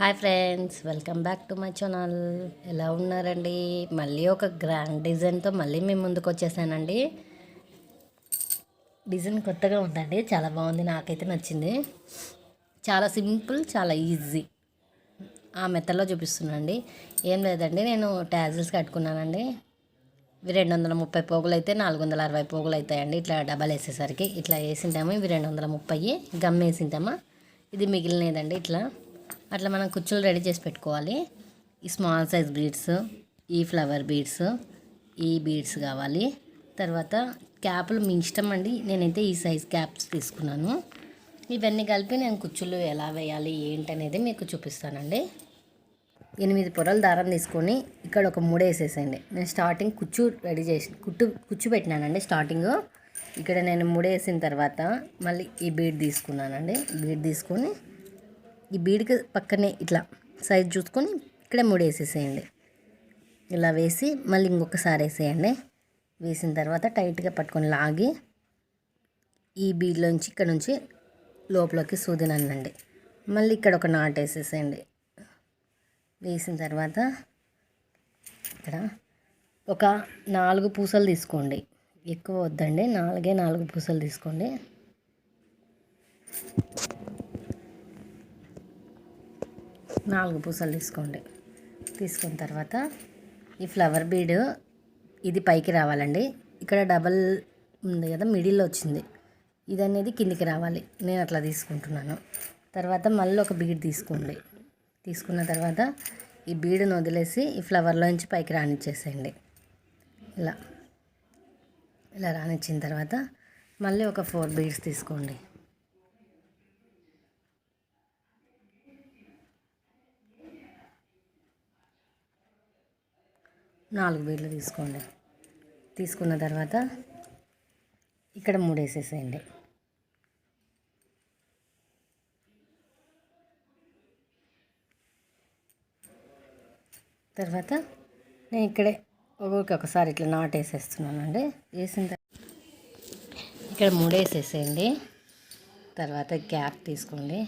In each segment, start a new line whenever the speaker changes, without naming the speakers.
Hi friends, welcome back to my channel. ఎలా ఉన్నారండి? మళ్ళీ ఒక గ్రాండ్ డిజైన్తో మళ్ళీ మేము ముందుకు వచ్చేసానండి. డిజైన్ కొత్తగా ఉందండి, చాలా బాగుంది, నాకైతే నచ్చింది. చాలా సింపుల్, చాలా ఈజీ. ఆ మెథడ్లో చూపిస్తున్నానండి. ఏం లేదండి, నేను ట్యాజిల్స్ కట్టుకున్నానండి. ఇవి 230 పోగులు అయితే 460 పోగులు అవుతాయండి. ఇట్లా డబల్ వేసేసరికి ఇట్లా వేసింటాము. ఇవి 230 గమ్ వేసింటామా. ఇది మిగిలినదండి. అట్లా మనం కుచ్చులు రెడీ చేసి పెట్టుకోవాలి. ఈ స్మాల్ సైజ్ బీడ్స్, ఈ ఫ్లవర్ బీడ్స్, ఈ బీడ్స్ కావాలి. తర్వాత క్యాపులు మీ ఇష్టం అండి. నేనైతే ఈ సైజ్ క్యాప్స్ తీసుకున్నాను. ఇవన్నీ కలిపి నేను కుచ్చులు ఎలా వేయాలి ఏంటనేది మీకు చూపిస్తానండి. 8 పొరల దారం తీసుకొని ఇక్కడ ఒక 3 వేసేసేయండి. నేను స్టార్టింగ్ కుచ్చు రెడీ చేసి కుచ్చు పెట్టినానండి. స్టార్టింగ్ ఇక్కడ నేను 3 వేసిన తర్వాత మళ్ళీ ఈ బీడ్ తీసుకున్నానండి. బీడ్ తీసుకొని ఈ బీడ్కి పక్కనే ఇట్లా సైజ్ చూసుకొని ఇక్కడ 3 వేసేసేయండి. ఇలా వేసి మళ్ళీ ఇంకొకసారి వేసేయండి. వేసిన తర్వాత టైట్గా పట్టుకొని లాగి ఈ బీడ్లోంచి ఇక్కడ నుంచి లోపలికి సూదినండి. మళ్ళీ ఇక్కడ ఒక నాట్ వేసేసేయండి. వేసిన తర్వాత ఇక్కడ ఒక 4 పూసలు తీసుకోండి. ఎక్కువ వద్దండి, 4 పూసలు తీసుకోండి. తీసుకున్న తర్వాత ఈ ఫ్లవర్ బీడ్ ఇది పైకి రావాలండి. ఇక్కడ డబల్ ఉంది కదా, మిడిల్లో వచ్చింది, ఇది అనేది కిందికి రావాలి. నేను అట్లా తీసుకుంటున్నాను. తర్వాత మళ్ళీ ఒక బీడ్ తీసుకోండి. తీసుకున్న తర్వాత ఈ బీడ్ని వదిలేసి ఈ ఫ్లవర్లోంచి పైకి రానిచ్చేసేయండి. ఇలా రానిచ్చిన తర్వాత మళ్ళీ ఒక 4 బీడ్స్ తీసుకోండి. నాలుగు బీడ్లు తీసుకోండి. తీసుకున్న తర్వాత ఇక్కడ 3 వేసేసేయండి. తర్వాత నేను ఇక్కడే ఒకసారి ఇట్లా నాట్ వేసేస్తున్నానండి. వేసిన తర్వాత ఇక్కడ 3 వేసేసేయండి. తర్వాత క్యాప్ తీసుకోండి.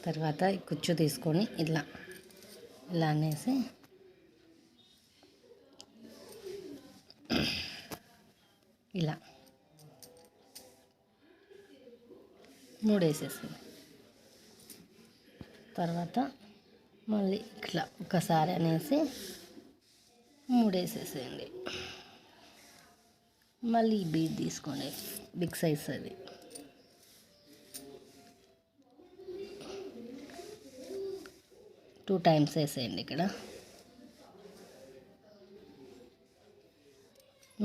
తర్వాత కుచ్చు తీసుకొని ఇలా అనేసి ఇలా 3 వేసేసేయండి. తర్వాత మళ్ళీ ఇట్లా ఒకసారి అనేసి 3 వేసేసేయండి. మళ్ళీ ఈ బీడ్ తీసుకోండి, బిగ్ సైజ్ అది. టూ టైమ్స్ వేసేయండి. ఇక్కడ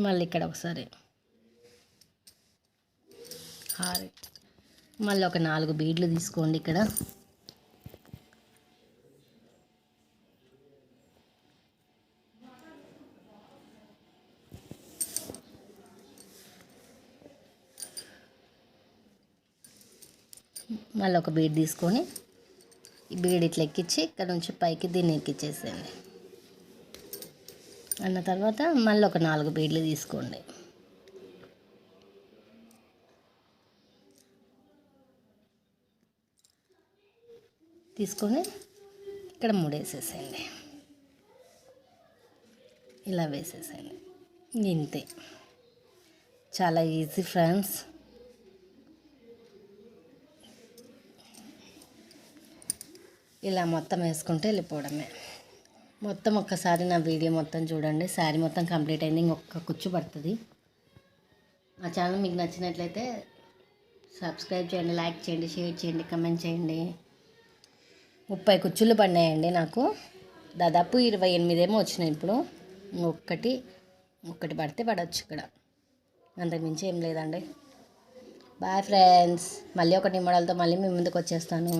మళ్ళీ ఇక్కడ ఒకసారి మళ్ళీ ఒక 4 బీడ్లు తీసుకోండి. ఇక్కడ మళ్ళీ ఒక బీడ్ తీసుకొని ఈ బీడ్ ఇట్లా ఎక్కించి ఇక్కడ నుంచి పైకి దీన్ని ఎక్కించేసేయండి. అన్న తర్వాత మళ్ళీ ఒక 4 బీడ్లు తీసుకోండి. తీసుకొని ఇక్కడ 3 వేసేసేయండి. ఇలా వేసేసేయండి. ఇంతే, చాలా ఈజీ ఫ్రెండ్స్. ఇలా మొత్తం వేసుకుంటే వెళ్ళిపోవడమే. మొత్తం ఒక్కసారి నా వీడియో మొత్తం చూడండి. శారీ మొత్తం కంప్లీట్ అయింది, ఇంకొక కుచ్చు పడుతుంది. ఆ ఛానల్ మీకు నచ్చినట్లయితే సబ్స్క్రైబ్ చేయండి, లైక్ చేయండి, షేర్ చేయండి, కమెంట్ చేయండి. 30 కుచ్చులు పడినాయండి నాకు. దాదాపు 28 ఏమో వచ్చినాయి. ఇప్పుడు ఒక్కటి పడితే పడవచ్చు. ఇక్కడ అంతకుమించి ఏం లేదండి. బాయ్ ఫ్రెండ్స్, మళ్ళీ ఒకటి మోడల్తో మళ్ళీ మీ ముందుకు వచ్చేస్తాను.